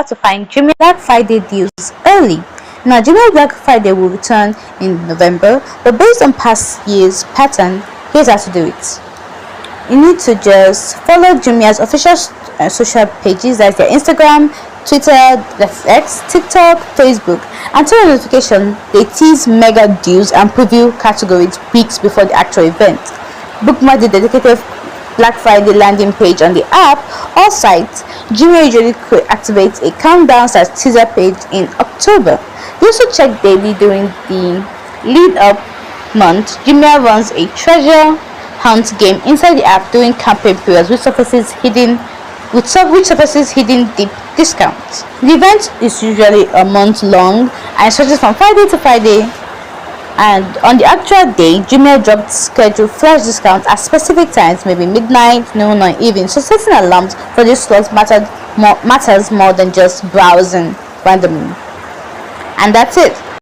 how to find Jumia Black Friday deals early. Now, Jumia Black Friday will return in November, but based on past years' pattern, here's how to do it. You need to just follow Jumia's official social pages, like their Instagram, Twitter, X, TikTok, Facebook, and turn on notification. They tease mega deals and preview categories weeks before the actual event. Bookmark the dedicated Black Friday landing page on the app or site. Jumia usually activates a countdown / teaser page in October. You also check daily during the lead-up month. Jumia runs a treasure hunt game inside the app during campaign periods, which surfaces hidden deep discounts. The event is usually a month long and stretches from Friday to Friday. And on the actual day, Jumia dropped scheduled flash discounts at specific times, maybe midnight, noon, or evening. So setting alarms for these slots matters more than just browsing randomly. And that's it.